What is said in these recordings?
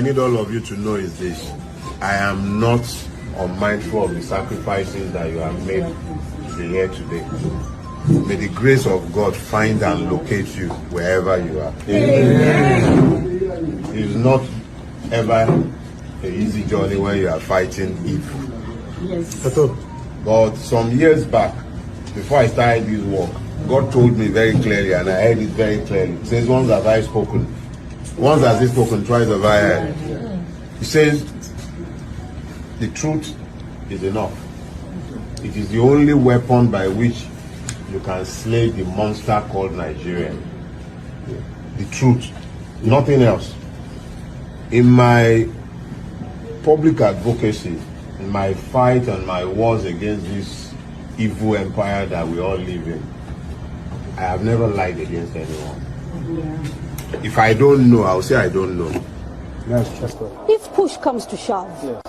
I need all of you to know is this. I am not unmindful of the sacrifices that you have made to be here today. May the grace of God find and locate you wherever you are. Amen. It is not ever an easy journey when you are fighting evil. Yes. But some years back, before I started this work, God told me very clearly, and I heard it very clearly. He says, once have I spoken. Once has he spoken, twice have I heard. He says, the truth is enough. It is the only weapon by which you can slay the monster called Nigeria. The truth, nothing else. In my public advocacy, in my fight and my wars against this evil empire that we all live in, I have never lied against anyone. Yeah. If I don't know, I'll say I don't know. Yes, that's right. If push comes to shove, yes,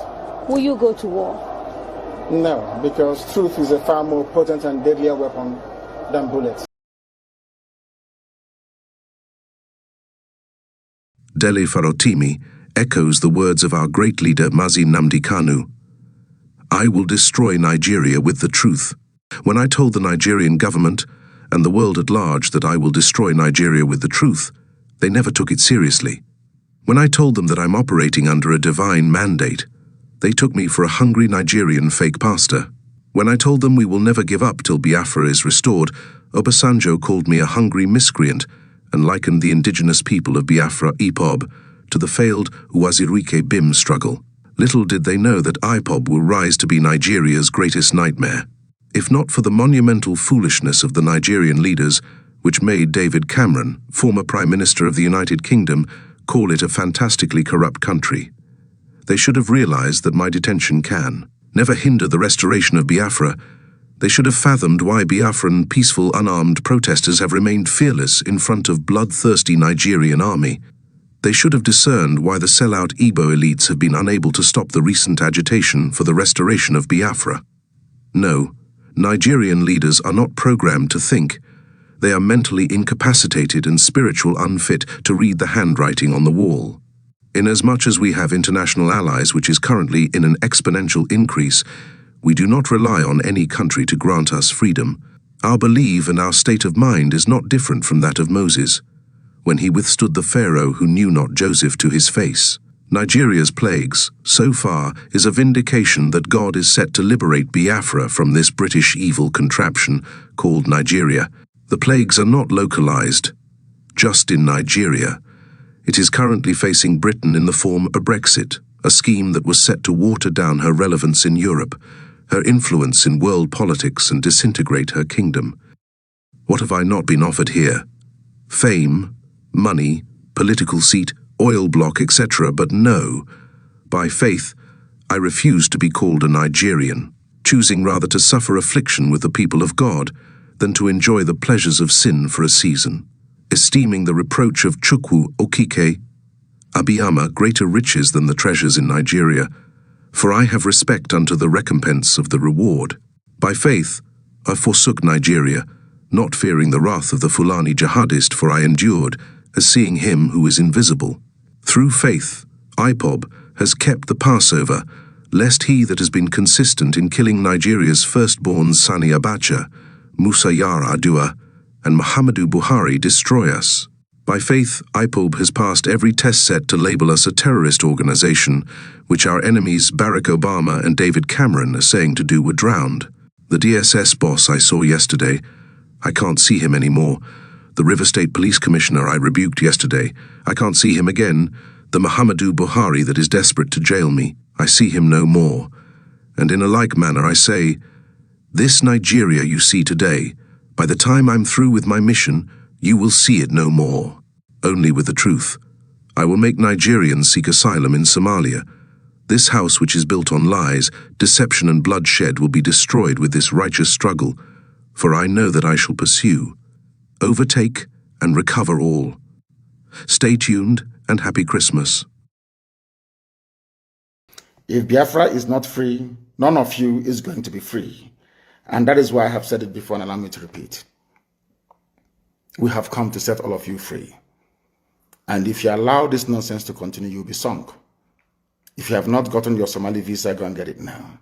will you go to war? No, because truth is a far more potent and deadlier weapon than bullets. Dele Farotimi echoes the words of our great leader Mazi Nnamdi Kanu. I will destroy Nigeria with the truth. When I told the Nigerian government and the world at large that I will destroy Nigeria with the truth, they never took it seriously. When I told them that I'm operating under a divine mandate, they took me for a hungry Nigerian fake pastor. When I told them we will never give up till Biafra is restored, Obasanjo called me a hungry miscreant and likened the indigenous people of Biafra, IPOB, to the failed Uwazirike Bim struggle. Little did they know that IPOB will rise to be Nigeria's greatest nightmare. If not for the monumental foolishness of the Nigerian leaders, which made David Cameron, former Prime Minister of the United Kingdom, call it a fantastically corrupt country. They should have realized that my detention can never hinder the restoration of Biafra. They should have fathomed why Biafran peaceful unarmed protesters have remained fearless in front of bloodthirsty Nigerian army. They should have discerned why the sellout Igbo elites have been unable to stop the recent agitation for the restoration of Biafra. No, Nigerian leaders are not programmed to think. They are mentally incapacitated and spiritual unfit to read the handwriting on the wall. Inasmuch as we have international allies which is currently in an exponential increase, we do not rely on any country to grant us freedom. Our belief and our state of mind is not different from that of Moses, when he withstood the Pharaoh who knew not Joseph to his face. Nigeria's plagues, so far, is a vindication that God is set to liberate Biafra from this British evil contraption called Nigeria. The plagues are not localized, just in Nigeria. It is currently facing Britain in the form of Brexit, a scheme that was set to water down her relevance in Europe, her influence in world politics and disintegrate her kingdom. What have I not been offered here? Fame, money, political seat, oil block, etc. But no, by faith, I refuse to be called a Nigerian, choosing rather to suffer affliction with the people of God than to enjoy the pleasures of sin for a season, esteeming the reproach of Chukwu Okike, Abiyama, greater riches than the treasures in Nigeria, for I have respect unto the recompense of the reward. By faith, I forsook Nigeria, not fearing the wrath of the Fulani jihadist, for I endured, as seeing him who is invisible. Through faith, IPOB has kept the Passover, lest he that has been consistent in killing Nigeria's firstborn Sani Abacha, Musa Yar'Adua, and Muhammadu Buhari destroy us. By faith, IPOB has passed every test set to label us a terrorist organization, which our enemies Barack Obama and David Cameron are saying to do were drowned. The DSS boss I saw yesterday, I can't see him anymore. The River State Police Commissioner I rebuked yesterday, I can't see him again. The Muhammadu Buhari that is desperate to jail me, I see him no more. And in a like manner I say, this Nigeria you see today, by the time I'm through with my mission, you will see it no more. Only with the truth. I will make Nigerians seek asylum in Somalia. This house which is built on lies, deception and bloodshed will be destroyed with this righteous struggle, for I know that I shall pursue, overtake and recover all. Stay tuned and happy Christmas. If Biafra is not free, none of you is going to be free. And that is why I have said it before and allow me to repeat. We have come to set all of you free. And if you allow this nonsense to continue, you'll be sunk. If you have not gotten your Somali visa, go and get it now.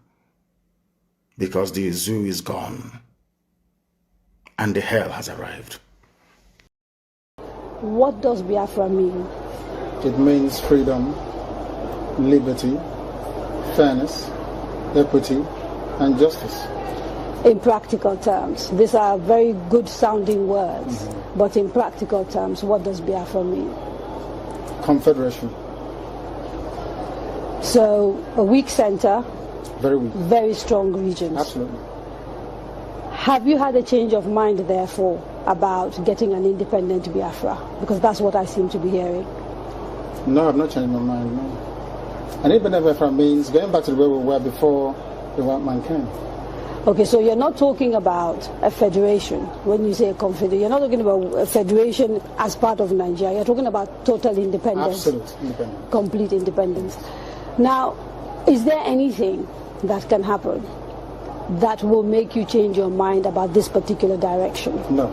Because the zoo is gone. And the hell has arrived. What does Biafra mean? It means freedom, liberty, fairness, equity, and justice. In practical terms, these are very good sounding words, but in practical terms, what does Biafra mean? Confederation. So, a weak center, Very weak. very strong regions. Absolutely. Have you had a change of mind, therefore, about getting an independent Biafra? Because that's what I seem to be hearing. No, I've not changed my mind, no. An independent Biafra means going back to the way we were before the white man came. Okay, so you're not talking about a federation when you say a confederation. You're not talking about a federation as part of Nigeria. You're talking about total independence. Absolute independence. Complete independence. Now, is there anything that can happen that will make you change your mind about this particular direction? No.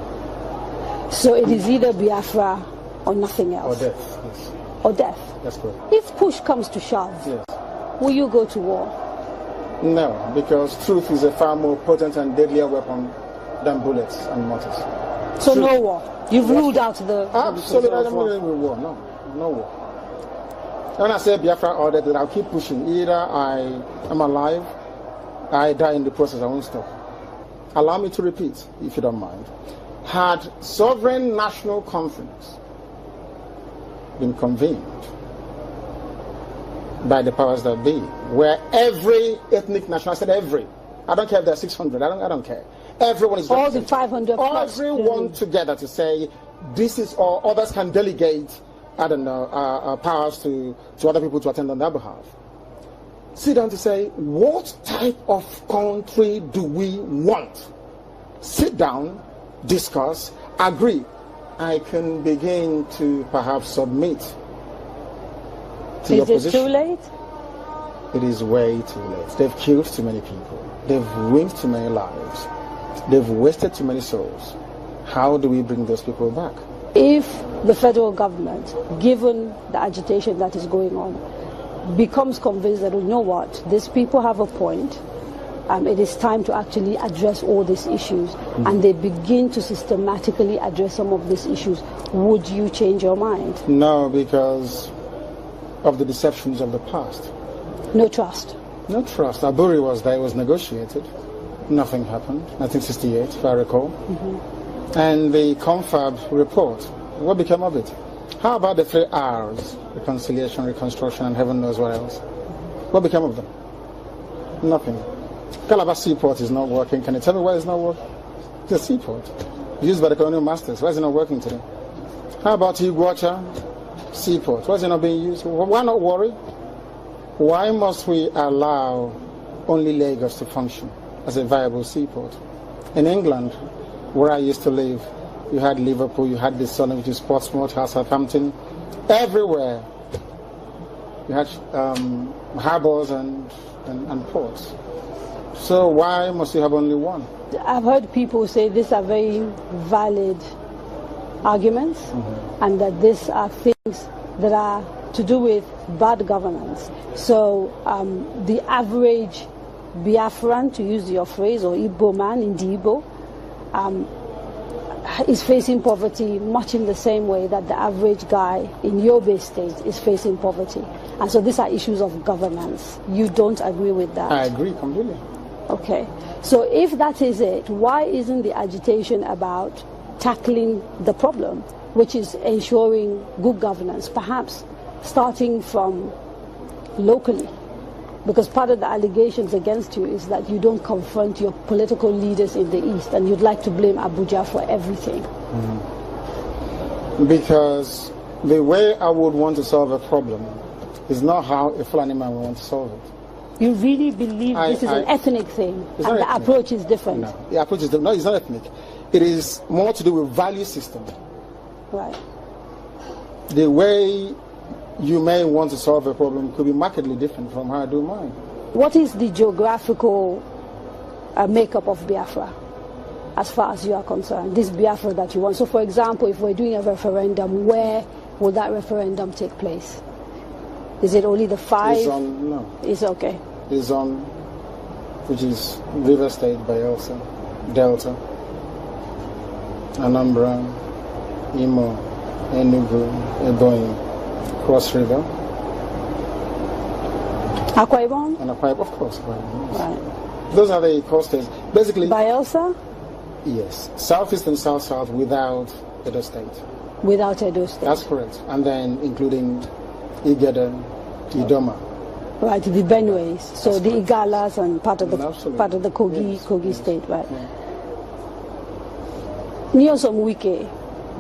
So it is either Biafra or nothing Or else? death, yes. Or death? That's correct. If push comes to shove, Yes. will you go to war? No, because truth is a far more potent and deadlier weapon than bullets and mortars. So Truth. no war? You've ruled out the... Absolutely, I the- don't believe in war. No, no war. When I say Biafra order, that I'll keep pushing. Either I am alive, I die in the process, I won't stop. Allow me to repeat, if you don't mind. Had sovereign national conference been convened by the powers that be, where every ethnic nation, I said every, I don't care if there are 600, I don't care. Everyone is All the represented. 500 plus. Everyone together to say, this is, or others can delegate, I don't know, powers to other people to attend on their behalf. Sit down to say, what type of country do we want? Sit down, discuss, agree. I can begin to perhaps submit to your Is it position. too late? It is way too late. They've killed too many people. They've ruined too many lives. They've wasted too many souls. How do we bring those people back? If the federal government, given the agitation that is going on, becomes convinced that, you know what, these people have a point, it is time to actually address all these issues, and they begin to systematically address some of these issues, would you change your mind? No, because of the deceptions of the past. No trust. No trust. Aburi was there, it was negotiated. Nothing happened. 1968, if I recall. And the confab report, what became of it? How about the 3 R's? Reconciliation, reconstruction, and heaven knows what else. What became of them? Nothing. Calabar Seaport is not working. Can you tell me why it's not working? It's a seaport used by the colonial masters. Why is it not working today? How about Iguacha Seaport? Why is it not being used? Why not worry? Why must we allow only Lagos to function as a viable seaport? In England, where I used to live, you had Liverpool, you had the Sun, which is Portsmouth, Southampton, everywhere. You had harbors and ports. So why must you have only one? I've heard people say these are very valid arguments, and that these are things that are to do with bad governance. So the average Biafran, to use your phrase, or Igbo man in the Igbo, is facing poverty much in the same way that the average guy in Yobe State is facing poverty. And so these are issues of governance. You don't agree with that? I agree completely. Okay. So if that is it, why isn't the agitation about tackling the problem, which is ensuring good governance, perhaps starting from locally? Because part of the allegations against you is that you don't confront your political leaders in the East, and you'd like to blame Abuja for everything. Because the way I would want to solve a problem is not how a Fulani man would want to solve it. You really believe this is an ethnic thing, It's and not the ethnic. approach is different? No, the approach is different. No, it's not ethnic. It is more to do with value system. Right. The way you may want to solve a problem could be markedly different from how I do mine. What is the geographical makeup of Biafra, as far as you are concerned? This Biafra that you want. So, for example, if we're doing a referendum, where will that referendum take place? Is it only the 5? It's on, no. It's okay. It's on, which is River State, Bayelsa, Delta, Anambra, Imo, Enugu, Ebonyi, Cross River. Akwa Ibom? And Akwa Ibom, of course. Akwa Ibom, yes. Right. Those are the coasters. Basically, Bayelsa? yes. Southeast and South-South without Edo State. Without Edo State. That's correct. And then including Igede, Idoma. Right, the Benues. So That's the correct. Igalas and part of the Kogi, Yes. Kogi State, right? Yeah. Nyesom Wike,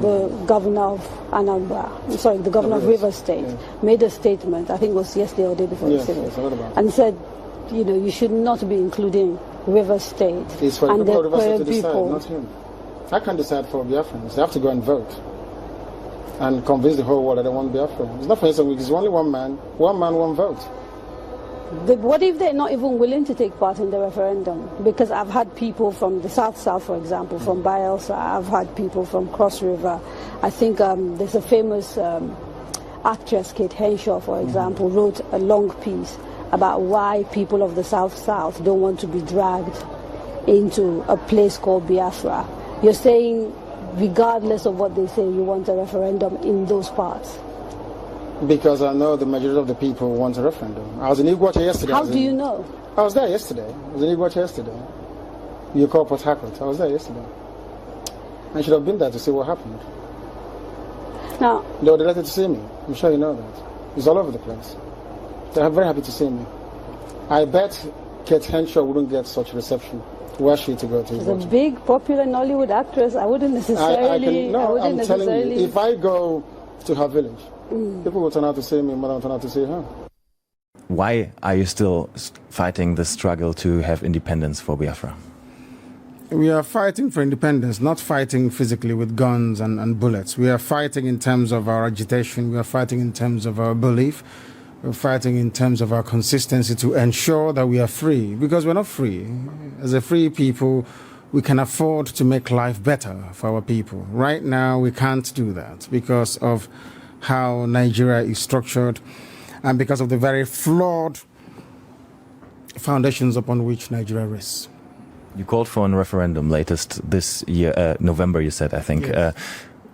the governor of Anambra, sorry, the governor of River State, made a statement, I think it was yesterday or the day before yesterday, Yes, I heard about it. and said, you know, you should not be including River State It's for and the people of the River State to Kwara decide, people. not him. I can't decide for Biafrans. They have to go and vote and convince the whole world that they want Biafra. It's not for instance, it's only one man, one vote. What if they're not even willing to take part in the referendum? Because I've had people from the South, for example, from Bayelsa. I've had people from Cross River. I think there's a famous actress, Kate Henshaw, for example, wrote a long piece about why people of the South don't want to be dragged into a place called Biafra. You're saying, regardless of what they say, you want a referendum in those parts? Because I know the majority of the people want a referendum. I was in Iguacha yesterday. How do you know? I was there yesterday. I was in Iguacha yesterday. You call Port Harcourt. I was there yesterday. I should have been there to see what happened. Now, They were delighted to see me. I'm sure you know that. It's all over the place. They're very happy to see me. I bet Kate Henshaw wouldn't get such reception. Where she to go to? as a big, popular Nollywood actress, I wouldn't necessarily... I'm telling you, if I go to her village, people will turn out to see me more than turn out to see her. Why are you still fighting the struggle to have independence for Biafra? We are fighting for independence, not fighting physically with guns and bullets. We are fighting in terms of our agitation. We are fighting in terms of our belief. We're fighting in terms of our consistency to ensure that we are free, because we're not free. As a free people, we can afford to make life better for our people. Right now, we can't do that because of how Nigeria is structured and because of the very flawed foundations upon which Nigeria rests. You called for a referendum latest this year, November, you said, I think. Yes.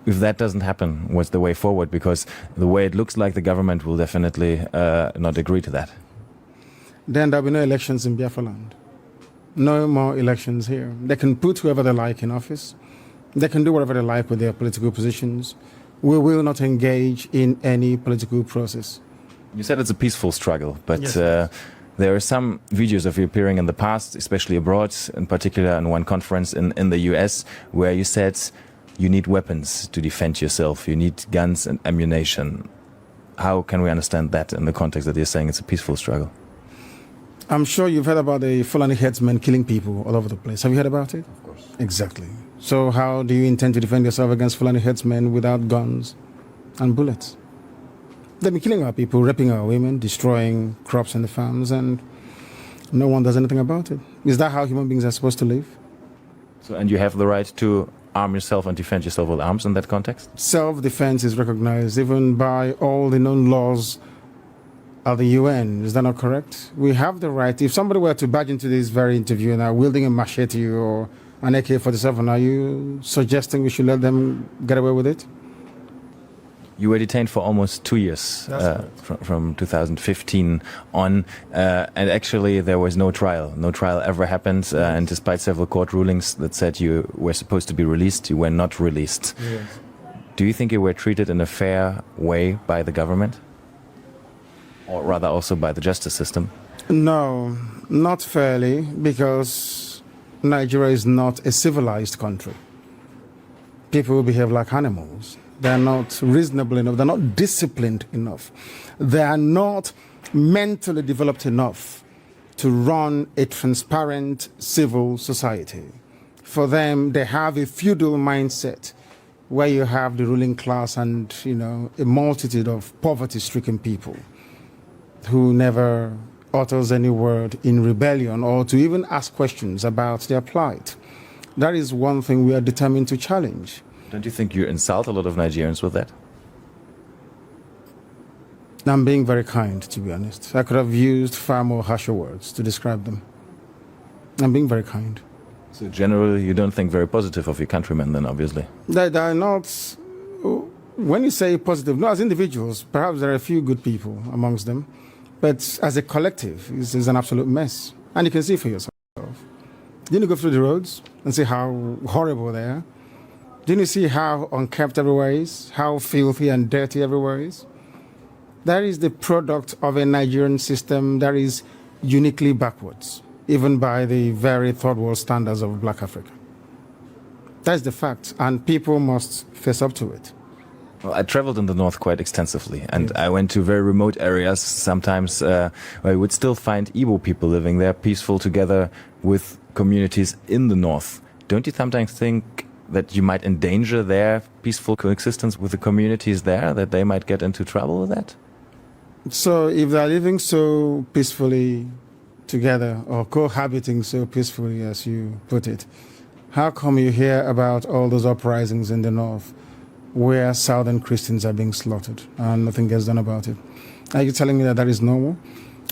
If that doesn't happen, what's the way forward? Because the way it looks like the government will definitely not agree to that. Then there'll be no elections in Biafra land. No more elections here. They can put whoever they like in office. They can do whatever they like with their political positions. We will not engage in any political process. You said it's a peaceful struggle, but Yes, there are some videos of you appearing in the past, especially abroad, in particular in one conference in the US, where you said you need weapons to defend yourself. You need guns and ammunition. How can we understand that in the context that you're saying it's a peaceful struggle? I'm sure you've heard about the Fulani headsmen killing people all over the place. Have you heard about it? Of course. Exactly. So how do you intend to defend yourself against Fulani headsmen without guns and bullets? They've been killing our people, raping our women, destroying crops in the farms, and no one does anything about it. Is that how human beings are supposed to live? So, and you have the right to arm yourself and defend yourself with arms in that context? Self-defense is recognized even by all the known laws of the UN. Is that not correct? We have the right. If somebody were to barge into this very interview and are wielding a machete or an AK-47, are you suggesting we should let them get away with it? You were detained for almost 2 years, from 2015 on, and actually there was no trial. No trial ever happened, and despite several court rulings that said you were supposed to be released, you were not released. Yes. Do you think you were treated in a fair way by the government? Or rather also by the justice system? No, not fairly, because Nigeria is not a civilized country. People behave like animals. They're not reasonable enough. They're not disciplined enough. They are not mentally developed enough to run a transparent civil society. For them, they have a feudal mindset where you have the ruling class and, a multitude of poverty-stricken people who never utters any word in rebellion or to even ask questions about their plight. That is one thing we are determined to challenge. Don't you think you insult a lot of Nigerians with that? I'm being very kind, to be honest. I could have used far more harsher words to describe them. I'm being very kind. So generally, you don't think very positive of your countrymen then, obviously? They are not... When you say positive, no, as individuals, perhaps there are a few good people amongst them, but as a collective, it's an absolute mess. And you can see for yourself. Didn't you go through the roads and see how horrible they are? Didn't you see how unkempt everywhere is? How filthy and dirty everywhere is? That is the product of a Nigerian system that is uniquely backwards, even by the very third world standards of Black Africa. That's the fact, and people must face up to it. Well, I traveled in the north quite extensively, and I went to very remote areas sometimes where you would still find Igbo people living there, peaceful together with communities in the north. Don't you sometimes think that you might endanger their peaceful coexistence with the communities there, that they might get into trouble with that? So if they're living so peacefully together, or cohabiting so peacefully as you put it, how come you hear about all those uprisings in the north where southern Christians are being slaughtered and nothing gets done about it? Are you telling me that that is normal?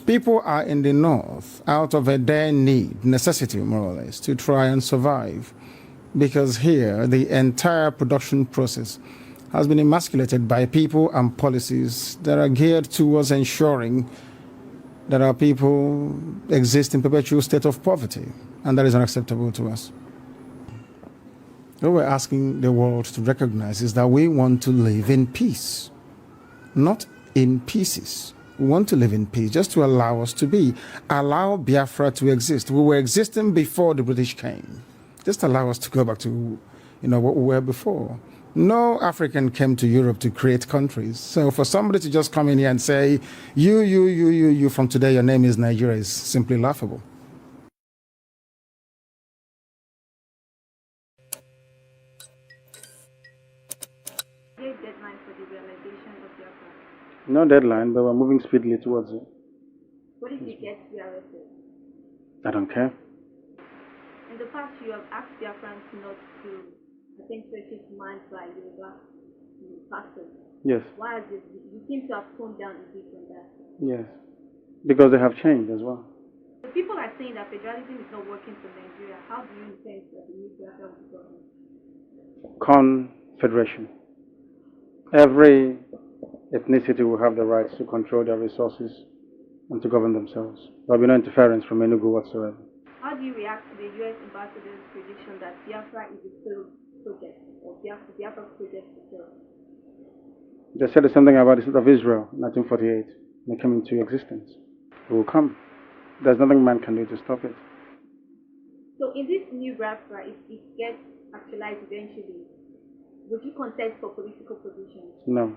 People are in the north out of a dire need, necessity more or less, to try and survive. Because here, the entire production process has been emasculated by people and policies that are geared towards ensuring that our people exist in perpetual state of poverty. And that is unacceptable to us. What we're asking the world to recognize is that we want to live in peace, not in pieces. We want to live in peace, just to allow us to be. Allow Biafra to exist. We were existing before the British came. Just allow us to go back to, what we were before. No African came to Europe to create countries. So for somebody to just come in here and say, you, from today your name is Nigeria, is simply laughable. Deadline for the realization of Biafra? No deadline, but we're moving speedily towards it. What if he gets rearrested? I don't care. In the past, you have asked Biafrans not to attend churches manned by Yoruba pastors. Yes. Why is it? You seem to have toned down a bit on that. Yes. Because they have changed as well. The people are saying that federalism is not working for Nigeria. How do you intend that the new Biafra will be governed? Confederation. Every ethnicity will have the rights to control their resources and to govern themselves. There will be no interference from Enugu whatsoever. How do you react to the U.S. ambassador's prediction that Biafra is a failed project, or Biafra's project is failed? They said the same thing about the state of Israel in 1948 when it came into existence. It will come. There's nothing man can do to stop it. So in this new Biafra, if it gets actualized eventually, would you contest for political positions? No.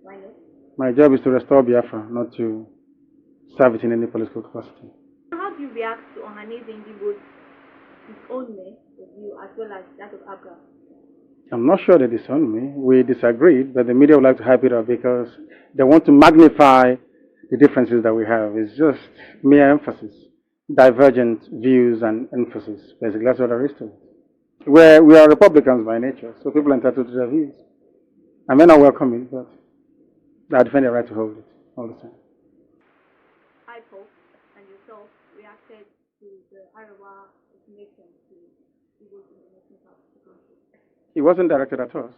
Why not? My job is to restore Biafra, not to serve it in any political capacity. How do you react to Ohaneze Ndigo's disownment of you as well as that of Abga? I'm not sure they disown me. We disagreed, but the media would like to hype it up because they want to magnify the differences that we have. It's just mere emphasis, divergent views and emphasis. Basically, that's what there is to it. We are Republicans by nature, so people are entitled to their views. I may not welcome it, but I defend the right to hold it all the time. IPOP and yourself reacted to the Arawa ultimatum to Igbo's international part of the country. It wasn't directed at us,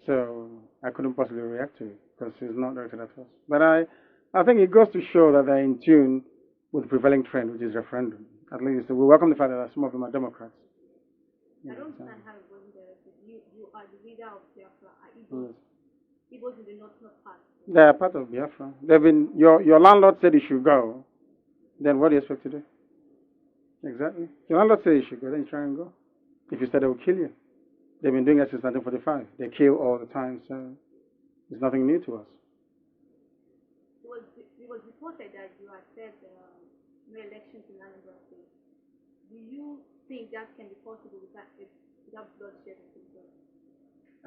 so I couldn't possibly react to it because it's not directed at us. But I think it goes to show that they're in tune with the prevailing trend, which is referendum. At least we welcome the fact that some of them are Democrats. I don't understand how it wasn't directed. You are the leader of Biafra. Are Igbos in the northern part? They are part of Biafra. They've been, your landlord said you should go. Then what do you expect to do? Exactly. Your landlord said you should go, then you try and go. If you said they will kill you. They've been doing it since 1945. They kill all the time, so it's nothing new to us. It was reported that you had said no elections in Anambra State. Do you think that can be possible without bloodshed and things?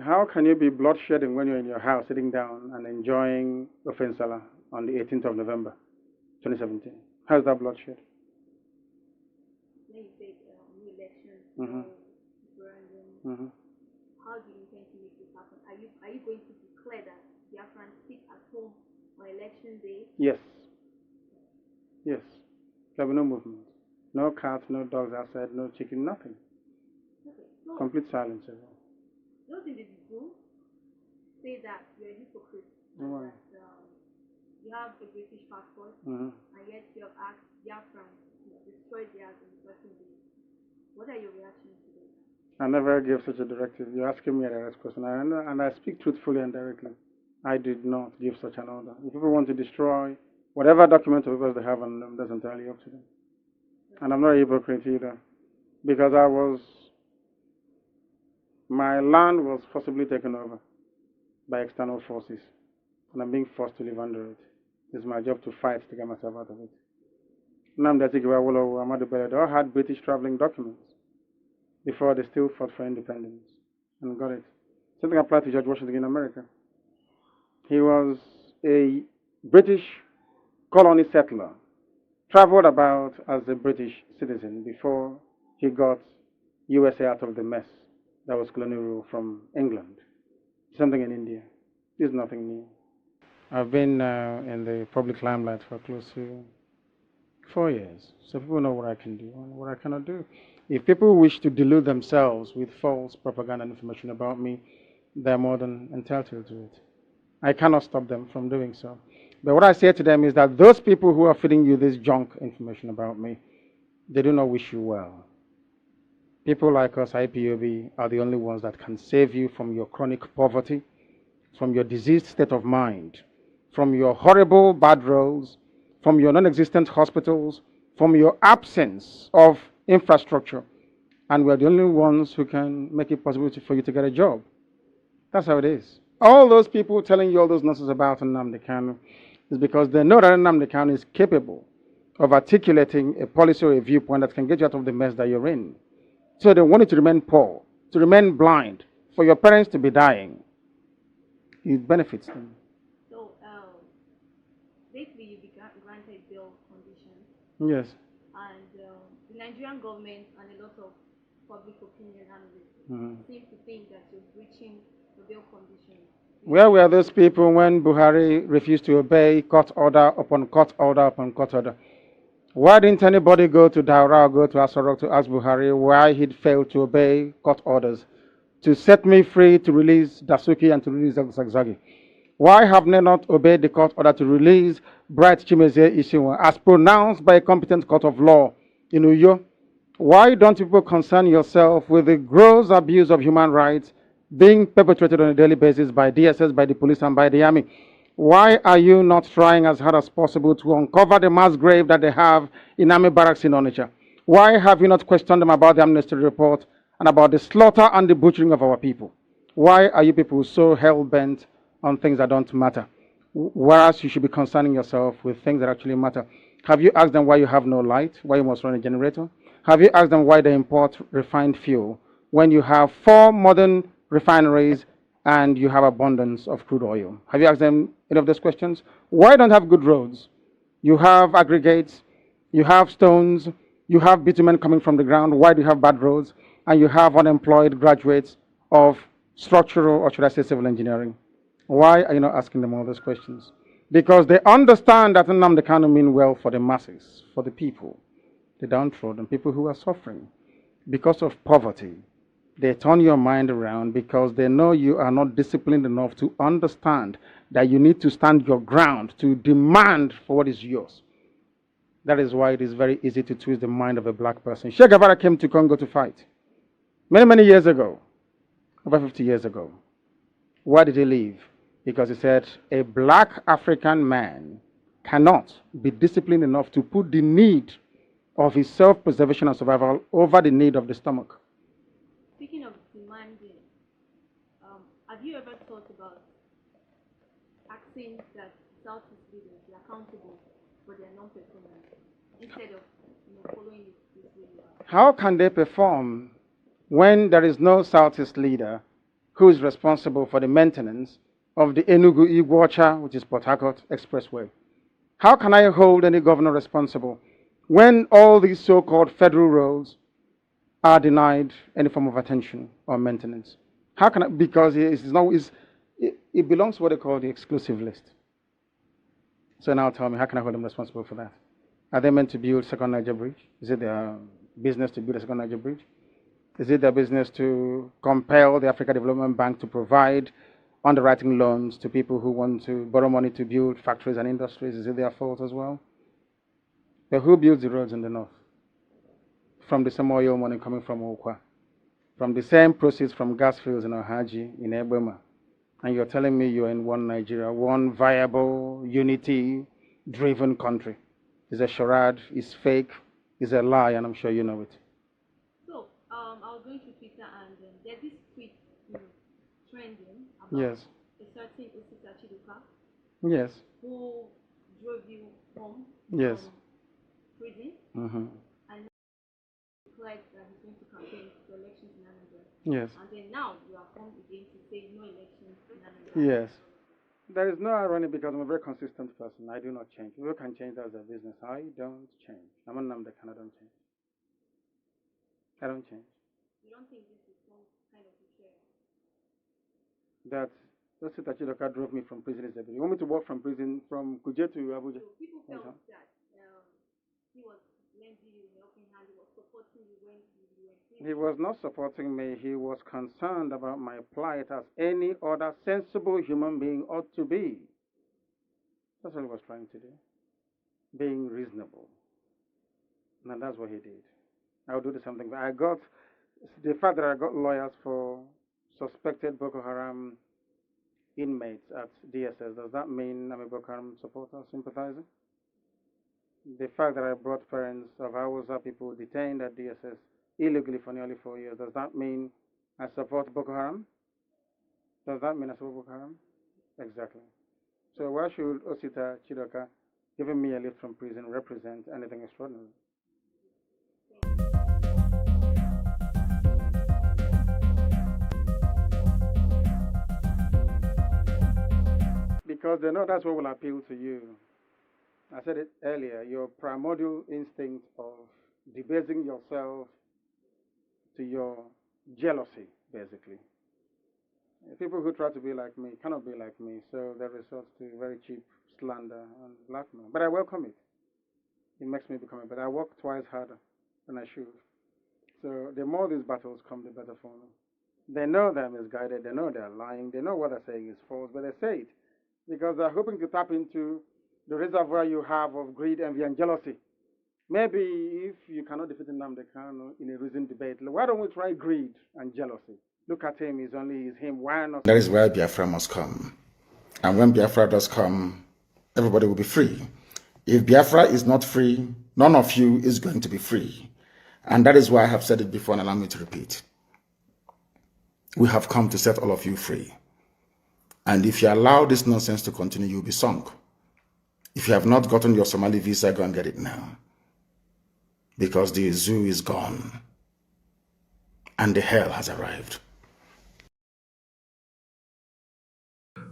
How can you be bloodshedding when you're in your house sitting down and enjoying Ofensala on the 18th of November 2017? How's that bloodshed? When you say new elections, no referendum, how do you intend to make this happen? Are you going to declare that Biafrans sit as home on election day? Yes. Yes. There will be no movement. No cats, no dogs outside, no chicken, nothing. Okay. So Complete silence. those individuals say that you're a hypocrite. Why? That you have a British passport, Mhm. and yet you have asked Biafra to destroy theirs in the person day. What are your reactions to this? I never gave such a directive. You're asking me a direct question, and I speak truthfully and directly. I did not give such an order. If people want to destroy whatever document or papers they have on them, that's entirely up to them. And I'm not a hypocrite either, because my land was forcibly taken over by external forces, and I'm being forced to live under it. It's my job to fight to get myself out of it. Nnamdi Kanu, Ahmadu Bello, they all had British traveling documents before they still fought for independence and got it. Something applied to George Washington in America. He was a British colony settler, traveled about as a British citizen before he got USA out of the mess that was colonial rule from England. Something in India. It's nothing new. I've been in the public limelight for close to 4 years, so people know what I can do and what I cannot do. If people wish to delude themselves with false propaganda and information about me, they're more than entitled to it. I cannot stop them from doing so. But what I say to them is that those people who are feeding you this junk information about me, they do not wish you well. People like us, IPOB, are the only ones that can save you from your chronic poverty, from your diseased state of mind, from your horrible bad roads, from your non-existent hospitals, from your absence of infrastructure. And we're the only ones who can make it possible for you to get a job. That's how it is. All those people telling you all those nonsense about Nnamdi Kanu is because they know that Nnamdi Kanu is capable of articulating a policy or a viewpoint that can get you out of the mess that you're in. So they want you to remain poor, to remain blind, for your parents to be dying. It benefits them. So basically you be granted bail conditions. Yes. And the Nigerian government and a lot of public opinion analysts seem to think that you're breaching the bail conditions. Where were those people when Buhari refused to obey court order upon court order upon court order? Why didn't anybody go to Daura or go to Asorok to ask Buhari why he'd failed to obey court orders to set me free, to release Dasuki and to release Zagzagi? Why have they not obeyed the court order to release Bright Chimezie Ishiwa as pronounced by a competent court of law in Uyo? Why don't people concern yourself with the gross abuse of human rights being perpetrated on a daily basis by DSS, by the police, and by the army? Why are you not trying as hard as possible to uncover the mass grave that they have in army barracks in Onitsha? Why have you not questioned them about the amnesty report and about the slaughter and the butchering of our people? Why are you people so hell-bent on things that don't matter, whereas you should be concerning yourself with things that actually matter? Have you asked them why you have no light, why you must run a generator? Have you asked them why they import refined fuel when you have 4 modern refineries and you have abundance of crude oil? Have you asked them any of those questions? Why don't you have good roads? You have aggregates, you have stones, you have bitumen coming from the ground. Why do you have bad roads? And you have unemployed graduates of structural, or should I say civil engineering. Why are you not asking them all those questions? Because they understand that Nnamdi Kanu mean well for the masses, for the people, the downtrodden, people who are suffering because of poverty. They turn your mind around because they know you are not disciplined enough to understand that you need to stand your ground, to demand for what is yours. That is why it is very easy to twist the mind of a black person. Che Guevara came to Congo to fight many, many years ago, over 50 years ago. Why did he leave? Because he said a black African man cannot be disciplined enough to put the need of his self-preservation and survival over the need of the stomach. Speaking of demanding, have you ever thought about asking that Southeast leaders be accountable for their non-performance instead of following this way? How can they perform when there is no Southeast leader who is responsible for the maintenance of the Enugu-Iguacha, which is Port Harcourt Expressway? How can I hold any governor responsible when all these so-called federal roads are denied any form of attention or maintenance? How can I, because it belongs to what they call the exclusive list. So now tell me, how can I hold them responsible for that? Are they meant to build second Niger bridge? Is it their business to build a second Niger bridge? Is it their business to compel the Africa Development Bank to provide underwriting loans to people who want to borrow money to build factories and industries? Is it their fault as well? But who builds the roads in the north? From the same oil money coming from Okwa, from the same proceeds from gas fields in Ohaji, in Ebema. And you're telling me you're in one Nigeria, one viable, unity-driven country. It's a charade, it's fake, it's a lie, and I'm sure you know it. So, I was going to Twitter and there's this tweet trending about Yes. a certain Osita Chiduka Yes. who drove you home Yes. from prison Mm-hmm. and declared that he's going to campaign for elections in Anambra. Yes. And then now you are home again to say no elections in Anambra. Yes. There is no irony because I'm a very consistent person. I do not change. People can change that as a business. I don't change. I'm a Nnamdi Kanu, I don't change. I don't change. You don't think this is some kind of a share? That Osita Chiduka drove me from prison. You want me to walk from prison from Kuje to Abuja? So people felt that he was lending you a helping hand, he was supporting you when you were in prison. He was not supporting me. He was concerned about my plight as any other sensible human being ought to be. That's what he was trying to do. Being reasonable. And that's what he did. I'll do the same thing. The fact that I got lawyers for suspected Boko Haram inmates at DSS, does that mean I'm a Boko Haram supporter, sympathizer? The fact that I brought parents of Hausa people detained at DSS illegally for nearly 4 years, does that mean I support Boko Haram? Does that mean I support Boko Haram? Exactly. So why should Osita Chiduka giving me a lift from prison represent anything extraordinary? Because they know that's what will appeal to you. I said it earlier, your primordial instinct of debasing yourself to your jealousy, basically. People who try to be like me cannot be like me, so they resort to very cheap slander and blackmail. But I welcome it. It makes me become a better. I work twice harder than I should. So the more these battles come, the better for me. They know they're misguided, they know they're lying, they know what they're saying is false, but they say it because they're hoping to tap into the reservoir you have of greed, envy, and jealousy. Maybe if you cannot defeat Nnamdi Kanu in a reasoned debate, why don't we try greed and jealousy? Look at him, he's him, why not? That is where Biafra must come. And when Biafra does come, everybody will be free. If Biafra is not free, none of you is going to be free. And that is why I have said it before and allow me to repeat. We have come to set all of you free. And if you allow this nonsense to continue, you'll be sunk. If you have not gotten your Somali visa, go and get it now. Because the zoo is gone. And the hell has arrived.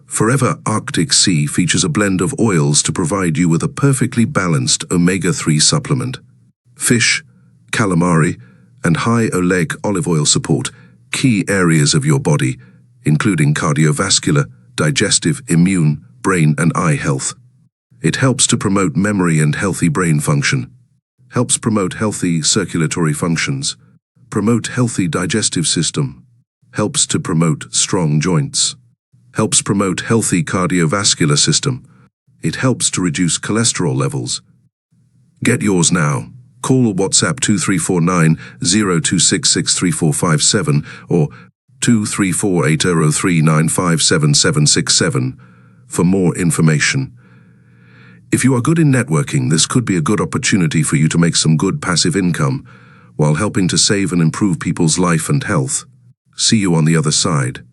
Forever Arctic Sea features a blend of oils to provide you with a perfectly balanced omega-3 supplement. Fish, calamari, and high oleic olive oil support key areas of your body, including cardiovascular, digestive, immune, brain, and eye health. It helps to promote memory and healthy brain function, helps promote healthy circulatory functions, promote healthy digestive system, helps to promote strong joints, helps promote healthy cardiovascular system. It helps to reduce cholesterol levels. Get yours now. Call or WhatsApp 2349-02663457 or 234-8003-957-767 for more information. If you are good in networking, this could be a good opportunity for you to make some good passive income while helping to save and improve people's life and health. See you on the other side.